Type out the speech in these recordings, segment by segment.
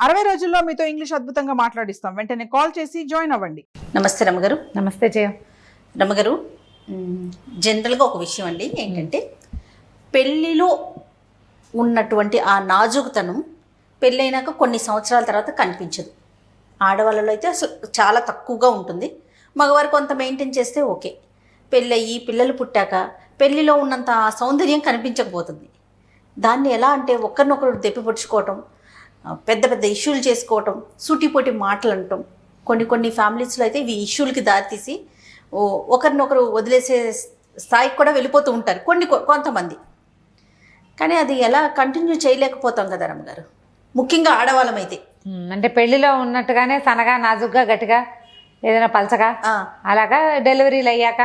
60 రోజుల్లో మీతో ఇంగ్లీష్ అద్భుతంగా మాట్లాడిస్తాం. వెంటనే కాల్ చేసి జాయిన్ అవ్వండి. నమస్తే రమ్మగారు. నమస్తే జయ. రమ్మగారు, జనరల్గా ఒక విషయం అండి, ఏంటంటే పెళ్ళిలో ఉన్నటువంటి ఆ నాజుకుతనం పెళ్ళైనాక కొన్ని సంవత్సరాల తర్వాత కనిపించదు. ఆడవాళ్ళలో అయితే అసలు చాలా తక్కువగా ఉంటుంది. మగవారు కొంత మెయింటైన్ చేస్తే ఓకే. పెళ్ళయ్యి పిల్లలు పుట్టాక పెళ్ళిలో ఉన్నంత సౌందర్యం కనిపించకపోతుంది. దాన్ని ఎలా అంటే ఒకరినొకరు దెప్పిపొడుచుకోవటం, పెద్ద పెద్ద ఇష్యూలు చేసుకోవటం, సూటిపోటి మాటలు అనటం, కొన్ని ఫ్యామిలీస్లో అయితే ఇవి ఇష్యూలకి దారితీసి ఒకరినొకరు వదిలేసే స్థాయికి కూడా వెళ్ళిపోతూ ఉంటారు కొంతమంది. కానీ అది ఎలా కంటిన్యూ చేయలేకపోతాం కదా రమ్మగారు, ముఖ్యంగా ఆడవాళ్ళమైతే. అంటే పెళ్లిలో ఉన్నట్టుగానే సనగా నాజుగ్గా గట్టిగా ఏదైనా పలచగా అలాగా డెలివరీలు అయ్యాక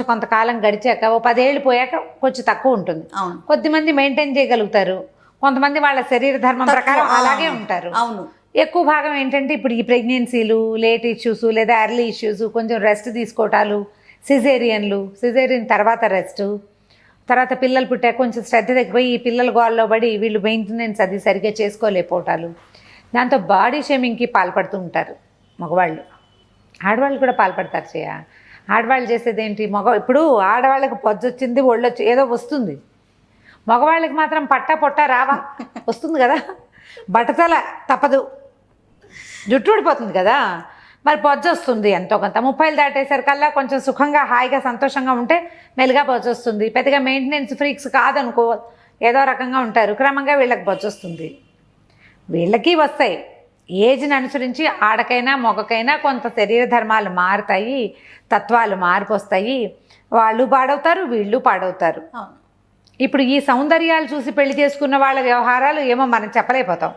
కొంతకాలం గడిచాక ఓ 10 ఏళ్ళు పోయాక కొంచెం తక్కువ ఉంటుంది. కొద్దిమంది మెయింటైన్ చేయగలుగుతారు, కొంతమంది వాళ్ళ శరీర ధర్మం ప్రకారం అలాగే ఉంటారు. అవును. ఎక్కువ భాగం ఏంటంటే ఇప్పుడు ఈ ప్రెగ్నెన్సీలు, లేట్ ఇష్యూస్ లేదా ఎర్లీ ఇష్యూస్, కొంచెం రెస్ట్ తీసుకోవటాలు, సిజేరియన్ తర్వాత రెస్ట్, తర్వాత పిల్లలు పుట్టాక కొంచెం శ్రద్ధ తగ్గిపోయి ఈ పిల్లల గోల్లో పడి వీళ్ళు మెయింటెనెన్స్ అది సరిగ్గా చేసుకోలేకపోవటాలు, దాంతో బాడీ షేమింగ్కి పాల్పడుతూ ఉంటారు మగవాళ్ళు. ఆడవాళ్ళు కూడా పాల్పడతారు చేయ. ఆడవాళ్ళు చేసేది ఏంటి, ఇప్పుడు ఆడవాళ్ళకి పొద్దొచ్చింది ఒళ్ళొచ్చి ఏదో వస్తుంది, మగవాళ్ళకి మాత్రం పొట్ట రావా వస్తుంది కదా, బట్టతల తప్పదు, జుట్టు ఊడిపోతుంది కదా, మరి పొజ్జ వస్తుంది ఎంతో కొంత. 30 దాటేసరికల్లా కొంచెం సుఖంగా హాయిగా సంతోషంగా ఉంటే మెల్లిగా పొజ్జ వస్తుంది. పెద్దగా మెయింటెనెన్స్ ఫ్రీక్స్ కాదనుకో, ఏదో రకంగా ఉంటారు, క్రమంగా వీళ్ళకి పొజ్జ వస్తుంది. వీళ్ళకి వస్తాయి. ఏజ్ని అనుసరించి ఆడకైనా మొగకైనా కొంత శరీర ధర్మాలు మారుతాయి, తత్వాలు మార్పు వస్తాయి, వాళ్ళు పాడవుతారు, వీళ్ళు పాడవుతారు. ఇప్పుడు ఈ సౌందర్యాలు చూసి పెళ్లి చేసుకున్న వాళ్ళ వ్యవహారాలు ఏమో మనం చెప్పలేకపోతాం.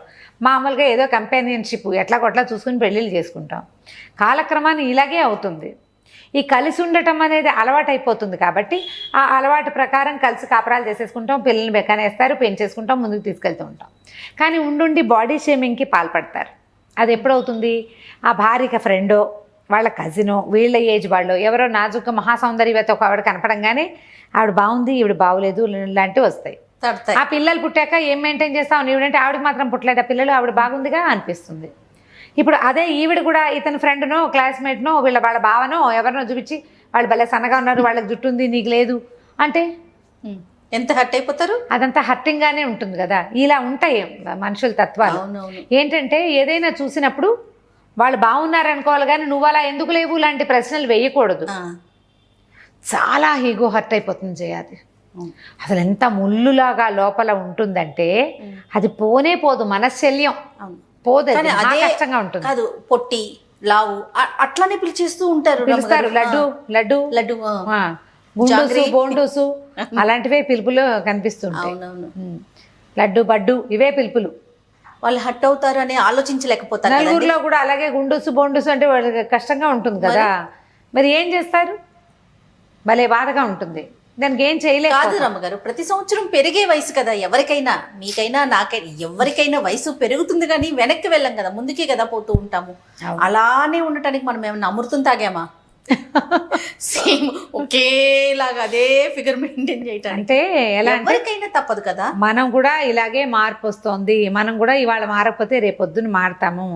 మామూలుగా ఏదో కంపానియన్షిప్ ఎట్లా కొట్లా చూసుకుని పెళ్ళిళ్ళు చేసుకుంటాం. కాలక్రమాన్ని ఇలాగే అవుతుంది. ఈ కలిసి ఉండటం అనేది అలవాటు అయిపోతుంది కాబట్టి ఆ అలవాటు ప్రకారం కలిసి కాపురాలు చేసేసుకుంటాం, పిల్లల్ని బెక్కనేస్తారు, పెంచేసుకుంటాం, ముందుకు తీసుకెళ్తూ ఉంటాం. కానీ ఉండుండి బాడీ షేమింగ్కి పాల్పడతారు. అది ఎప్పుడవుతుంది, ఆ భార్యకి ఫ్రెండో వాళ్ళ కజినో వీళ్ళ ఏజ్ వాళ్ళు ఎవరో నాజుక మహాసౌందర్యవత ఒక ఆవిడ కనపడంగానే ఆవిడ బాగుంది ఈవిడ బాగులేదు లాంటివి వస్తాయి. ఆ పిల్లలు పుట్టాక ఏం మెయింటైన్ చేస్తావు నీవిడంటే ఆవిడకి మాత్రం పుట్టలేదు, ఆ పిల్లలు ఆవిడ బాగుందిగా అనిపిస్తుంది. ఇప్పుడు అదే ఈవిడ కూడా ఇతని ఫ్రెండ్నో క్లాస్మేట్నో వాళ్ళ బావనో ఎవరినో చూపించి వాళ్ళు భలే సన్నగా ఉన్నారు, వాళ్ళకి జుట్టు ఉంది నీకు లేదు అంటే ఎంత హర్ట్ అయిపోతారు. అదంతా హర్టింగ్గానే ఉంటుంది కదా. ఇలా ఉంటాయి మనుషుల తత్వాలు. ఏంటంటే ఏదైనా చూసినప్పుడు వాళ్ళు బాగున్నారనుకోవాలి కానీ నువ్వు అలా ఎందుకు లేవు లాంటి ప్రశ్నలు వేయకూడదు. చాలా ఈగో హర్ట్ అయిపోతుంది చేయాలి. అసలు ఎంత ముళ్ళులాగా లోపల ఉంటుందంటే అది పోనే పోదు, మనశ్శల్యం పోదు, కష్టంగా ఉంటుంది. కాదు పొట్టి లావు అట్లానే పిలిచేస్తూ ఉంటారు, పిలుస్తారు. లడ్డు లడ్డు లడ్డు, గుండుసు బోండుసు అలాంటివే పిలుపులు కనిపిస్తుంటాయి. లడ్డు బడ్డు ఇవే పిలుపులు. వాళ్ళు హట్ అవుతారు అని ఆలోచించలేకపోతారు. నలుగురిలో కూడా అలాగే గుండుసు బోండుసు అంటే వాళ్ళకి కష్టంగా ఉంటుంది కదా, మరి ఏం చేస్తారు, భలే బాధగా ఉంటుంది. దానికి ఏం చేయలేదు. కాదు రమ్మగారు, ప్రతి సంవత్సరం పెరిగే వయసు కదా, ఎవరికైనా మీకైనా నాకైనా ఎవరికైనా వయసు పెరుగుతుంది కానీ వెనక్కి వెళ్ళాం కదా, ముందుకే కదా పోతూ ఉంటాము. అలానే ఉండటానికి మనం ఏమన్నా అమృతం తాగామా? సేమ్ ఒకేలాగా అదే ఫిగర్ మెయింటైన్ చేయటం అంటే ఎలా, ఎవరికైనా తప్పదు కదా. మనం కూడా ఇలాగే మార్పు వస్తుంది, మనం కూడా ఇవాళ మారకపోతే రేపొద్దున మారుతాము.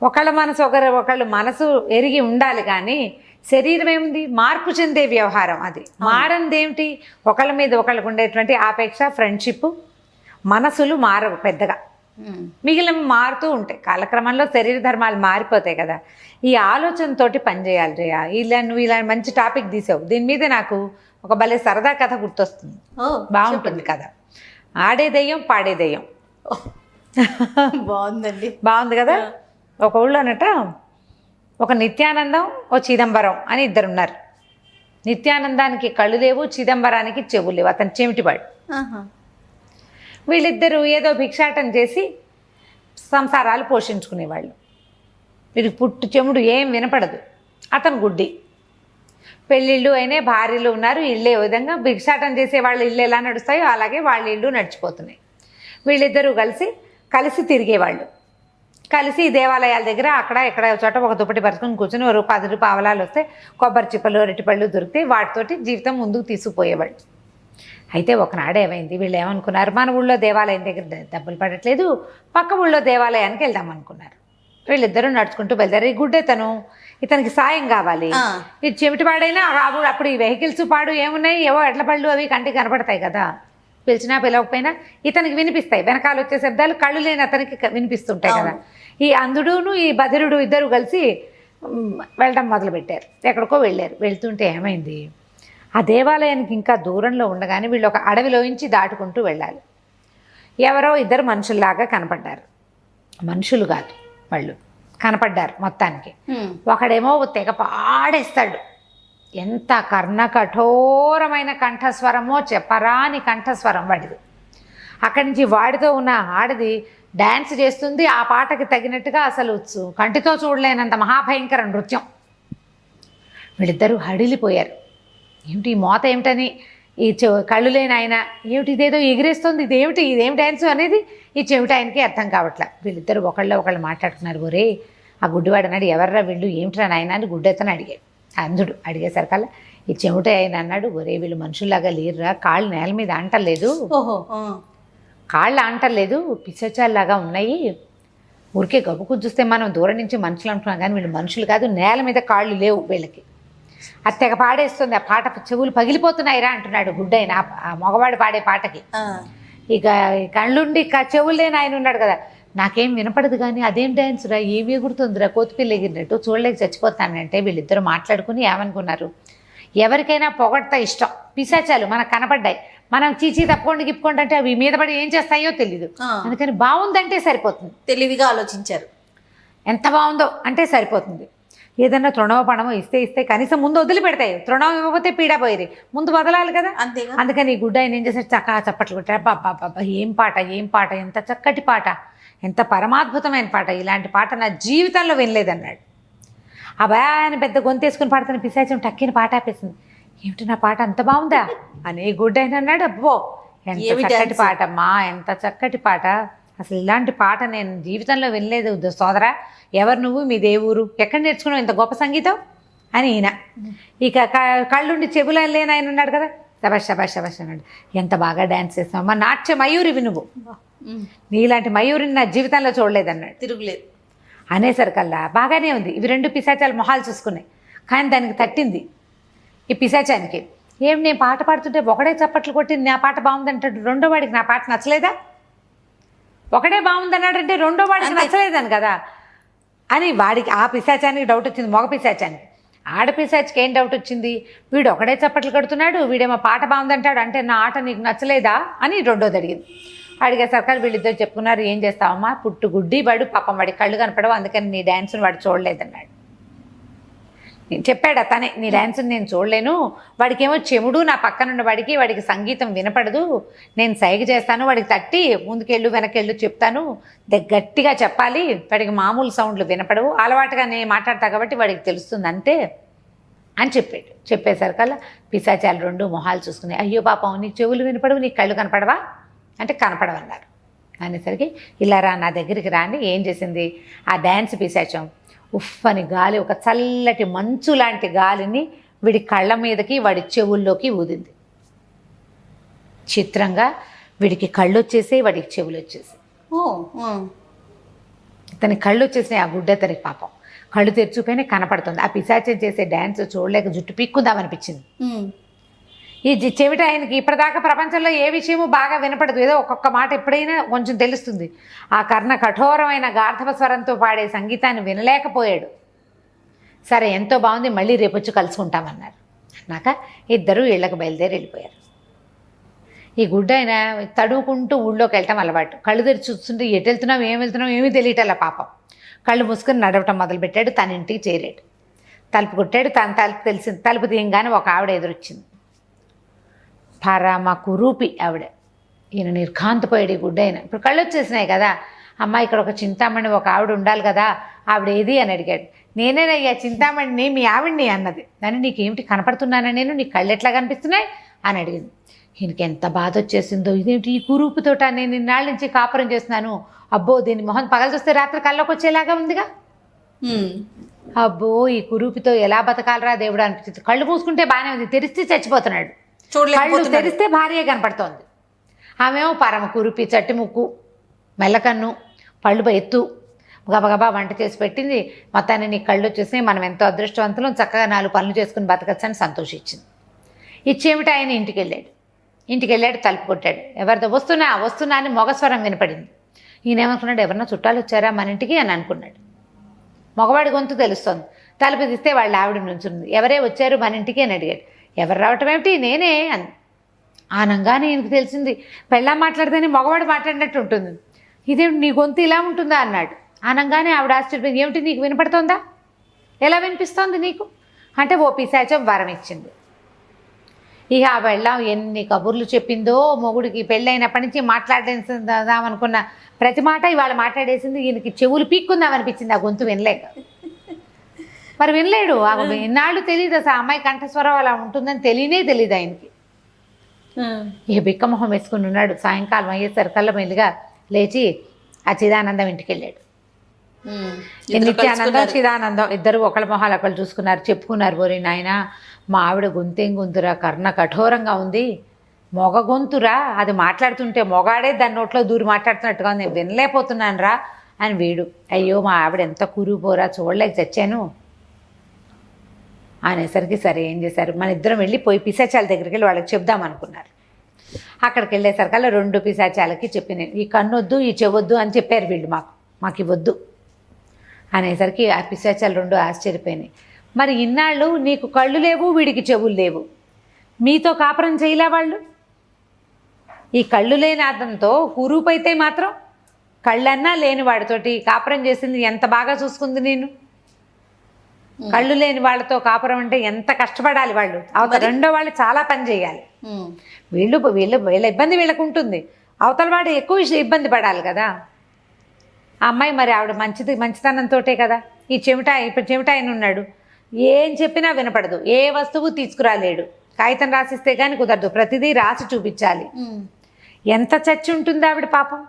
ఒకళ్ళ మనసు ఒకళ్ళు మనసు ఎరిగి ఉండాలి కానీ శరీరం ఏముంది, మార్పు చెందే వ్యవహారం అది. మారంది ఏమిటి, ఒకళ్ళ మీద ఒకళ్ళకు ఉండేటువంటి ఆపేక్ష, ఫ్రెండ్షిప్, మనసులు మారవు పెద్దగా, మిగిలిన మారుతూ ఉంటాయి. కాలక్రమంలో శరీర ధర్మాలు మారిపోతాయి కదా. ఈ ఆలోచనతోటి పనిచేయాలి జయ. నువ్వు ఇలా మంచి టాపిక్ తీసావు, దీని మీద నాకు ఒక భలే సరదా కథ గుర్తొస్తుంది. బాగుంటుంది కథ. ఆడే దెయ్యం పాడే దెయ్యం. బాగుందండి. బాగుంది కదా. ఒక ఊళ్ళోనట ఒక నిత్యానందం, ఓ చిదంబరం అని ఇద్దరున్నారు. నిత్యానందానికి కళ్ళు లేవు, చిదంబరానికి చెవులు లేవు, అతను చెమిటివాడు. వీళ్ళిద్దరూ ఏదో భిక్షాటం చేసి సంసారాలు పోషించుకునేవాళ్ళు. వీడికి పుట్టు చెముడు ఏం వినపడదు, అతను గుడ్డి. పెళ్ళిళ్ళు అయినా భార్యలు ఉన్నారు, ఇళ్ళే విధంగా భిక్షాటం చేసే వాళ్ళ ఇళ్ళు ఎలా నడుస్తాయో అలాగే వాళ్ళ ఇళ్ళు నడిచిపోతున్నాయి. వీళ్ళిద్దరూ కలిసి తిరిగేవాళ్ళు. కలిసి దేవాలయాల దగ్గర అక్కడ ఇక్కడ చోట ఒక దుప్పటి పరుచుకొని కూర్చొని ఒక 10 పావలాలు వస్తే కొబ్బరి చిప్పలు అరటిపళ్ళు దొరికితే వాటితోటి జీవితం ముందుకు తీసుకుపోయేవాళ్ళు. అయితే ఒకనాడు ఏమైంది, వీళ్ళు ఏమనుకున్నారు, మన ఊళ్ళో దేవాలయం దగ్గర డబ్బులు పడట్లేదు, పక్క ఊళ్ళో దేవాలయానికి వెళ్దాం అనుకున్నారు. వీళ్ళిద్దరూ నడుచుకుంటూ వెళ్తారు. ఈ గుడ్డెతను ఇతనికి సాయం కావాలి. ఈ చెమిటి పాడైనా అప్పుడు ఈ వెహికల్స్ పాడు ఏమున్నాయి, ఏవో ఎడ్ల పళ్ళు అవి కంటికి కనపడతాయి కదా, పిలిచినా పిలవకపోయినా ఇతనికి వినిపిస్తాయి. వెనకాల వచ్చే శబ్దాలు కళ్ళు లేని అతనికి వినిపిస్తుంటాయి కదా. ఈ అంధుడును ఈ బధిరుడు ఇద్దరు కలిసి వెళ్ళడం మొదలుపెట్టారు. ఎక్కడికో వెళ్ళారు. వెళ్తుంటే ఏమైంది, ఆ దేవాలయానికి ఇంకా దూరంలో ఉండగానే వీళ్ళు ఒక అడవిలోంచి దాటుకుంటూ వెళ్ళాలి. ఎవరో ఇద్దరు మనుషుల్లాగా కనపడ్డారు. మనుషులు కాదు, వాళ్ళు కనపడ్డారు మొత్తానికి. ఒకడేమో తెగ పాడేస్తాడు. ఎంత కర్ణ కఠోరమైన కంఠస్వరమో చెప్పరాని కంఠస్వరం వాడిది. అక్కడి నుంచి వాడితో ఉన్న ఆడది డ్యాన్స్ చేస్తుంది. ఆ పాటకి తగినట్టుగా అసలు కంటితో చూడలేనంత మహాభయంకర నృత్యం. వీళ్ళిద్దరూ హడిలిపోయారు. ఏమిటి ఈ మోత ఏమిటని, ఈ కళ్ళు లేని ఆయన ఏమిటి ఇదేదో ఎగిరేస్తుంది, ఇదేం డ్యాన్స్ అనేది ఈ చెవిటి ఆయనకి అర్థం కావట్లే. వీళ్ళిద్దరు ఒకళ్ళు మాట్లాడుకున్నారు. ఒరే ఆ గుడ్డివాడు అన్నాడు, ఎవర్రా వీళ్ళు, ఏమిట్రా నాయన అని గుడ్డెత్తని అడిగాడు. అంధుడు అడిగేసరికల్లా ఈ చెవిటి ఆయన అన్నాడు, ఒరే వీళ్ళు మనుషుల్లాగా లేరురా, కాళ్ళు నేల మీద అంటలేదు, కాళ్ళు అంటలేదు, పిశాచాల్లాగా ఉన్నాయి. ఊరికే గబ్బుకు చూస్తే మనం దూరం నుంచి మనుషులు అంటున్నాం కానీ వీళ్ళు మనుషులు కాదు, నేల మీద కాళ్ళు లేవు వీళ్ళకి. అది తెగ పాడేస్తుంది. ఆ పాట చెవులు పగిలిపోతున్నాయిరా అంటున్నాడు గుడ్డైన ఆ మగవాడు పాడే పాటకి. ఇక కళ్ళుండి చెవులు లేని ఆయన ఉన్నాడు కదా, నాకేం వినపడదు కానీ అదేం డ్యాన్స్ రా, ఏమి ఎగురుతుందిరా, కోతిపిల్ల ఎగిరినట్టు, చూడలేక చచ్చిపోతానంటే వీళ్ళిద్దరూ మాట్లాడుకుని ఏమనుకున్నారు, ఎవరికైనా పొగడ్తా ఇష్టం, పిశాచాలు మనకు కనపడ్డాయి, మనం చీచీ తప్పుకోండి గిప్పుకోండి అంటే అవి మీద పడి ఏం చేస్తాయో తెలీదు, అందుకని బాగుందంటే సరిపోతుంది. తెలివిగా ఆలోచించారు. ఎంత బాగుందో అంటే సరిపోతుంది. ఏదన్నా తృణమో పణమో ఇస్తే కనీసం ముందు వదిలిపెడతాయి, తృణం ఇవ్వకపోతే పీడా పోయేది, ముందు వదలాలి కదా. అంతేగా. అందుకని ఈ గుడ్డ ఆయన ఏం చేశాడు, చక్కగా చప్పట్లు కొట్టాడు. బాబా ఏం పాట, ఎంత చక్కటి పాట, ఎంత పరమాద్భుతమైన పాట, ఇలాంటి పాట నా జీవితంలో వినలేదన్నాడు. ఆ భయాన్ని పెద్ద గొంతేసుకుని పాడుతున్న పిశాచం టక్కిన పాట ఆపేసింది. ఏమిటి నా పాట అంత బాగుందా అని గుడ్డ ఆయన అన్నాడు. అబ్బో ఎంత చక్కటి పాటమ్మా, ఎంత చక్కటి పాట, అసలు ఇలాంటి పాట నేను జీవితంలో వినలేదు సోదరా, ఎవరు నువ్వు, మీ దేవురు, ఎక్కడ నేర్చుకున్నావు ఇంత గొప్ప సంగీతం అని ఈయన. ఇక కళ్ళుండి చెవులు లేని ఆయన ఉన్నాడు కదా, శబాష్ అన్నాడు, ఎంత బాగా డ్యాన్స్ చేస్తావు మా నాట్య మయూరివి నువ్వు, నీలాంటి మయూరిని నా జీవితంలో చూడలేదన్నాడు. తిరుగులేదు అనేసరికల్లా బాగానే ఉంది. ఇవి రెండు పిశాచాలు మొహాలు చూసుకున్నాయి. కానీ దానికి తట్టింది ఈ పిశాచానికి. నేను పాట పాడుతుంటే ఒకడే చప్పట్లు కొట్టి నా పాట బాగుందంటాడు, రెండో వాడికి నా పాట నచ్చలేదా, ఒకడే బాగుందన్నాడంటే రెండో వాడికి నచ్చలేదని కదా అని వాడికి ఆ పిశాచానికి డౌట్ వచ్చింది. మగ పిశాచానికి. ఆడపిశాచికి ఏం డౌట్ వచ్చింది, వీడు ఒకడే చప్పట్లు కడుతున్నాడు, వీడేమో పాట బాగుందంటాడు, అంటే నా ఆట నీకు నచ్చలేదా అని రెండోది అడిగింది. అడిగేసరికి వీళ్ళిద్దరు చెప్పుకున్నారు, ఏం చేస్తావమ్మా, పుట్టుగుడ్డి వాడు పాపం, వాడి కళ్ళు కనపడవు, అందుకని నీ డ్యాన్స్ని వాడు చూడలేదన్నాడు. చెప్పాడు తనే, నీ డ్యాన్స్ని నేను చూడలేను, వాడికేమో చెముడు, నా పక్కనున్న వాడికి సంగీతం వినపడదు, నేను సైగ చేస్తాను, వాడికి తట్టి ముందుకెళ్ళు వెనకెళ్ళు చెప్తాను, గట్టిగా చెప్పాలి, వాడికి మామూలు సౌండ్లు వినపడవు, అలవాటుగా నేను మాట్లాడతా కాబట్టి వాడికి తెలుస్తుంది అంతే అని చెప్పాడు. చెప్పేసరికల్లా పిశాచాలు రెండు మొహాలు చూసుకుని, అయ్యో పాపం నీకు చెవులు వినపడవు, నీకు కళ్ళు కనపడవా అంటే కనపడవన్నారు. అనేసరికి ఇలా రా నా దగ్గరికి రాని ఏం చేసింది, ఆ డ్యాన్స్ పిశాచం ఉఫ్ అని గాలి, ఒక చల్లటి మంచు లాంటి గాలిని వీడి కళ్ళ మీదకి వాడి చెవుల్లోకి ఊదింది. చిత్రంగా వీడికి కళ్ళు వచ్చేసాయి, వాడికి చెవులు వచ్చేసాయి. ఇతని కళ్ళు వచ్చేసినాయి. ఆ గుడ్డ తనకి పాపం కళ్ళు తెరుచుకుని కనపడుతుంది. ఆ పిశాచం చేసే డ్యాన్స్ చూడలేక జుట్టు పీక్కుందామనిపించింది. ఈ చెవిట ఆయనకి ఇప్పటిదాకా ప్రపంచంలో ఏ విషయము బాగా వినపడదు, ఏదో ఒక్కొక్క మాట ఎప్పుడైనా కొంచెం తెలుస్తుంది. ఆ కర్ణ కఠోరమైన గార్ధవ స్వరంతో పాడే సంగీతాన్ని వినలేకపోయాడు. సరే ఎంతో బాగుంది, మళ్ళీ రేపొచ్చి కలుసుకుంటామన్నారు. అన్నాక ఇద్దరు ఇళ్ళకి బయలుదేరి వెళ్ళిపోయారు. ఈ గుడ్డ ఆయన తడువుకుంటూ ఊళ్ళోకి వెళ్ళటం అలవాటు. కళ్ళు తెరిచి చూస్తుంటే ఎటు వెళ్తున్నాం ఏం వెళ్తున్నాం ఏమీ తెలియటల్లా పాపం. కళ్ళు మూసుకొని నడవటం మొదలుపెట్టాడు. తన ఇంటికి చేరాడు. తలుపు కొట్టాడు. తన తలుపు తెలిసింది. తలుపు తీయంగానే ఒక ఆవిడ ఎదురొచ్చింది. పరమ కురూపి ఆవిడ. ఈయన నిర్ఘాంతపోయాడు. ఈ గుడ్డ అయినా ఇప్పుడు కళ్ళు వచ్చేసినాయి కదా, అమ్మ ఇక్కడ ఒక చింతామణి ఒక ఆవిడ ఉండాలి కదా, ఆవిడ ఏది అని అడిగాడు. నేనేనయ్యా చింతామణిని, మీ ఆవిడ్ని అన్నది. దాన్ని నీకేమిటి కనపడుతున్నానా, నేను నీ కళ్ళు ఎట్లా కనిపిస్తున్నాయి అని అడిగింది. ఈయనకి ఎంత బాధ వచ్చేసిందో, ఇదేమిటి ఈ కురూపుతోట నేను ఇన్నాళ్ళ నుంచి కాపురం చేస్తున్నాను, అబ్బో దీని మొహం పగలు చూస్తే రాత్రి కళ్ళకి వచ్చేలాగా ఉందిగా, అబ్బో ఈ కురూపితో ఎలా బతకాలరా దేవుడు అనిపించింది. కళ్ళు మూసుకుంటే బాగానే ఉంది, తెరిస్తే చచ్చిపోతున్నాడు. కళ్ళు చూడలేకపోతున్నాడు. తెరిస్తే భార్య కనపడుతోంది. ఆమెమో పరమ కురిపి, చట్టి ముక్కు, మెల్లకన్ను, పళ్ళు ఎత్తు, గబగబా వంట చేసి పెట్టింది. మొత్తాన్ని నీ కళ్ళు వచ్చేసినాయి, మనం ఎంతో అదృష్టవంతులం, చక్కగా 4 పనులు చేసుకుని బతకచ్చని సంతోషించింది. ఇచ్చేమిటి ఆయన ఇంటికి వెళ్ళాడు, తలుపు కొట్టాడు. ఎవరితో వస్తున్నా అని మొగస్వరం వినపడింది. ఈయనేమనుకున్నాడు, ఎవరన్నా చుట్టాలు వచ్చారా మన ఇంటికి అని అనుకున్నాడు. మగవాడి గొంతు తెలుస్తోంది. తలుపు తీస్తే వాళ్ళ ఆవిడ నుంచుంది. ఎవరే వచ్చారు మన ఇంటికి అని అడిగాడు. ఎవరు రావటం ఏమిటి, నేనే అని. ఆనంగానే ఈయనకు తెలిసింది, పెళ్ళా మాట్లాడితేనే మగవాడు మాట్లాడినట్టు ఉంటుంది. ఇదేమిటి నీ గొంతు ఇలా ఉంటుందా అన్నాడు. ఆనంగానే ఆవిడ ఆశ్చర్యపోయింది. ఏమిటి నీకు వినపడుతోందా, ఎలా వినిపిస్తోంది నీకు అంటే ఓ పిశాచం వరం ఇచ్చింది. ఇక ఆ వెళ్ళాం ఎన్ని కబుర్లు చెప్పిందో మొగుడికి, పెళ్ళైనప్పటి నుంచి మాట్లాడేదామనుకున్న ప్రతి మాట ఇవాళ మాట్లాడేసింది. ఈయనకి చెవులు పీక్కుందామనిపించింది ఆ గొంతు వినలేక. మరి వినలేడు. ఇన్నాళ్ళు తెలియదు అసలు అమ్మాయి కంఠస్వరం అలా ఉంటుందని తెలియదు ఆయనకి. ఇక బిక్కమొహం వేసుకుని ఉన్నాడు. సాయంకాలం అయ్యేసరికల్లా మెల్లిగా లేచి ఆ చిదానందం ఇంటికి వెళ్ళాడు. నిత్యానందం, చిదానందం ఇద్దరు ఒకళ్ళ మొహాలు ఒకళ్ళు చూసుకున్నారు, చెప్పుకున్నారు. బోరి నాయన మా ఆవిడ గొంతేం గొంతురా, కర్ణ కఠోరంగా ఉంది, మొగ గొంతురా, అది మాట్లాడుతుంటే మొగాడే దాని నోట్లో దూరి మాట్లాడుతున్నట్టుగా ఉంది, నేను వినలేకపోతున్నాను రా అని వీడు. అయ్యో మా ఆవిడ ఎంత కురిపోరా, చూడలేక చచ్చాను అనేసరికి సరే ఏం చేశారు, మన ఇద్దరం వెళ్ళి పిశాచాల దగ్గరికి వెళ్ళి వాళ్ళకి చెప్దామనుకున్నారు. అక్కడికి వెళ్ళేసరికల్లా 2 పిశాచాలకి చెప్పినాయి, ఈ కన్నొద్దు ఈ చెవొద్దు అని చెప్పారు వీళ్ళు, మాకు ఇవ్వద్దు అనేసరికి ఆ పిశాచాలు 2 ఆశ్చర్యపోయినాయి. మరి ఇన్నాళ్ళు నీకు కళ్ళు లేవు, వీడికి చెవులు లేవు, మీతో కాపురం చేయలే వాళ్ళు? ఈ కళ్ళు లేని అతనితో కురూపైతే మాత్రం కళ్ళన్నా లేని వాడితోటి కాపురం చేసింది, ఎంత బాగా చూసుకుంది నేను. కళ్ళు లేని వాళ్ళతో కాపురం అంటే ఎంత కష్టపడాలి వాళ్ళు, అవతల రెండో వాళ్ళు చాలా పని చేయాలి. వీళ్ళ ఇబ్బంది వీళ్ళకు ఉంటుంది, అవతల వాడు ఎక్కువ ఇబ్బంది పడాలి కదా. ఆ అమ్మాయి మరి ఆవిడ మంచితనంతోటే కదా. ఇప్పుడు చెమిటాయన ఉన్నాడు, ఏం చెప్పినా వినపడదు, ఏ వస్తువు తీసుకురాలేడు, కాగితం రాసిస్తే కానీ కుదరదు, ప్రతిదీ రాసి చూపించాలి. ఎంత చచ్చి ఉంటుంది ఆవిడ పాపం.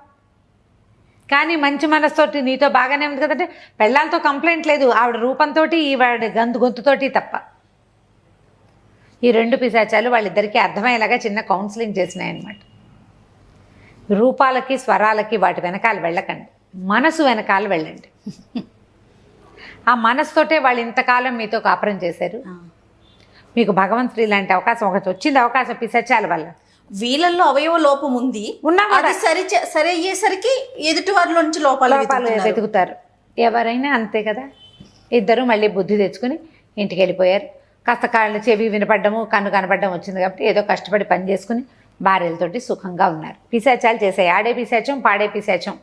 కానీ మంచి మనసుతోటి నీతో బాగానే ఉంది కదంటే పెళ్ళాలతో కంప్లైంట్ లేదు, ఆవిడ రూపంతో ఈవిడ గొంతుతోటి తప్ప. ఈ 2 పిశాచాలు వాళ్ళిద్దరికీ అర్థమయ్యేలాగా చిన్న కౌన్సిలింగ్ చేసినాయన్నమాట. రూపాలకి స్వరాలకి వాటి వెనకాల వెళ్ళకండి, మనసు వెనకాల వెళ్ళండి. ఆ మనసుతోటే వాళ్ళు ఇంతకాలం మీతో కాపురం చేశారు. మీకు భగవంతుడి లాంటి అవకాశం ఒకటి వచ్చింది, అవకాశం పిశాచాల వల్ల. వీళ్ళల్లో అవయవ లోపం ఉంది, అది సరే అయ్యేసరికి ఎదుటి వారిలో నుంచి లోపాలు వెతుకుతారు. ఎవరైనా అంతే కదా. ఇద్దరు మళ్ళీ బుద్ధి తెచ్చుకుని ఇంటికి వెళ్ళిపోయారు. కాస్త కాళ్ళు చెవి వినపడ్డము, కన్ను కనపడ్డం వచ్చింది కాబట్టి ఏదో కష్టపడి పని చేసుకుని భార్యలతోటి సుఖంగా ఉన్నారు. పిశాచాలు చేసాయి, ఆడే పిశాచం పాడే పిశాచం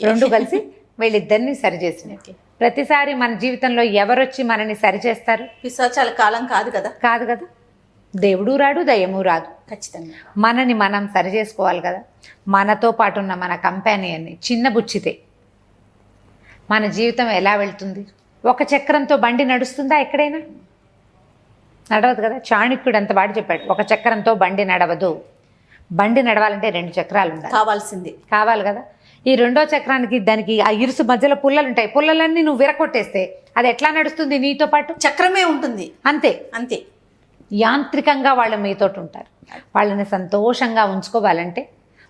2 కలిసి వీళ్ళిద్దరిని సరిచేసినాయి. ప్రతిసారి మన జీవితంలో ఎవరొచ్చి మనని సరిచేస్తారు? పిశాచాల కాలం కాదు కదా. దేవుడు రాడు, దయ్యము రాదు. ఖచ్చితంగా మనని మనం సరి చేసుకోవాలి కదా. మనతో పాటు ఉన్న మన కంపానియన్ని చిన్న బుచ్చితే మన జీవితం ఎలా వెళ్తుంది? ఒక చక్రంతో బండి నడుస్తుందా ఎక్కడైనా? నడవదు కదా. చాణక్యుడు అంత బాగా చెప్పాడు, ఒక చక్రంతో బండి నడవదు. బండి నడవాలంటే 2 చక్రాలు ఉండాలి, కావాలి కదా. ఈ 2వ చక్రానికి దానికి ఆ ఇరుసు మధ్యలో పుల్లలు ఉంటాయి, పుల్లలన్నీ నువ్వు విరకొట్టేస్తే అది ఎట్లా నడుస్తుంది? నీతో పాటు చక్రమే ఉంటుంది. అంతే యాంత్రికంగా వాళ్ళు మీతోటి ఉంటారు. వాళ్ళని సంతోషంగా ఉంచుకోవాలంటే,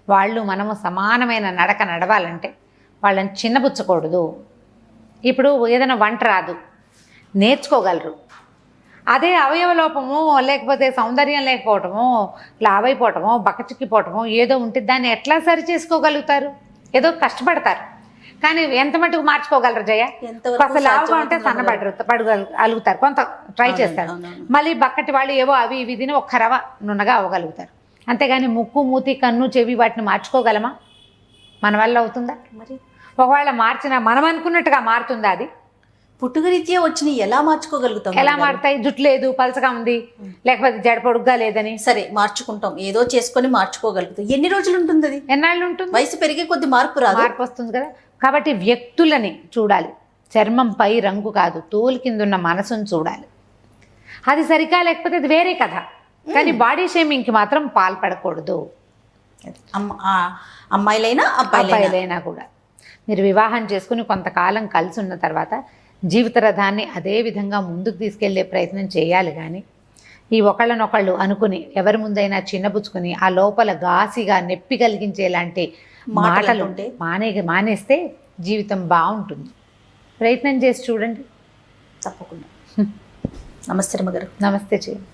వాళ్ళు మనము సమానమైన నడక నడవాలంటే వాళ్ళని చిన్నబుచ్చకూడదు. ఇప్పుడు ఏదైనా వంట రాదు, నేర్చుకోగలరు. అదే అవయవలోపము లేకపోతే సౌందర్యం లేకపోవటమో, లావైపోవటమో, బక్కచిక్కిపోవటమో ఏదో ఉంటే దాన్ని ఎట్లా సరి చేసుకోగలుగుతారు? ఏదో కష్టపడతారు, కానీ ఎంత మటుకు మార్చుకోగలరు జయ? కొంత లావుగా ఉంటే సన్నబడగలుగుతారు, కొంత ట్రై చేస్తారు. మళ్ళీ బక్కటి వాళ్ళు ఏవో అవి ఇవి తిని ఒక్క రవ నున్నగా అవ్వగలుగుతారు. అంతేగాని ముక్కు, మూతి, కన్ను, చెవి వాటిని మార్చుకోగలమా? మన వల్ల అవుతుందా? మరి ఒకవేళ మార్చినా మనం అనుకున్నట్టుగా మారుతుందా? అది పుట్టుకరీత్యా వచ్చినాయి, ఎలా మార్చుకోగలుగుతాం? ఎలా మారుతాయి? జుట్టు లేదు, పలసగా ఉంది, లేకపోతే జడ పొడుగ్గా లేదని సరే మార్చుకుంటాం, ఏదో చేసుకొని మార్చుకోగలుగుతాం. ఎన్ని రోజులు ఉంటుంది? అది ఎన్నాళ్ళు ఉంటుంది? వయసు పెరిగే కొద్ది మార్పు వస్తుంది కదా. కాబట్టి వ్యక్తులని చూడాలి, చర్మంపై రంగు కాదు, తోలు కింద ఉన్న మనసును చూడాలి. అది సరిగా లేకపోతే అది వేరే కథ. కానీ బాడీ షేమింగ్కి మాత్రం పాల్పడకూడదు. అమ్మాయిలైనా అబ్బాయిలైనా కూడా. మీరు వివాహం చేసుకుని కొంతకాలం కలిసి ఉన్న తర్వాత జీవిత రథాన్ని అదే విధంగా ముందుకు తీసుకెళ్లే ప్రయత్నం చేయాలి. కానీ ఈ ఒకళ్ళనొకళ్ళు అనుకుని ఎవరి ముందైనా చిన్నబుచ్చుకుని ఆ లోపల ఘాసిగా నొప్పి కలిగించేలాంటి మాటలు ఉంటే మానేస్తే జీవితం బాగుంటుంది. ప్రయత్నం చేసి చూడండి. తప్పకుండా. నమస్తే రమగారు. నమస్తే చేయండి.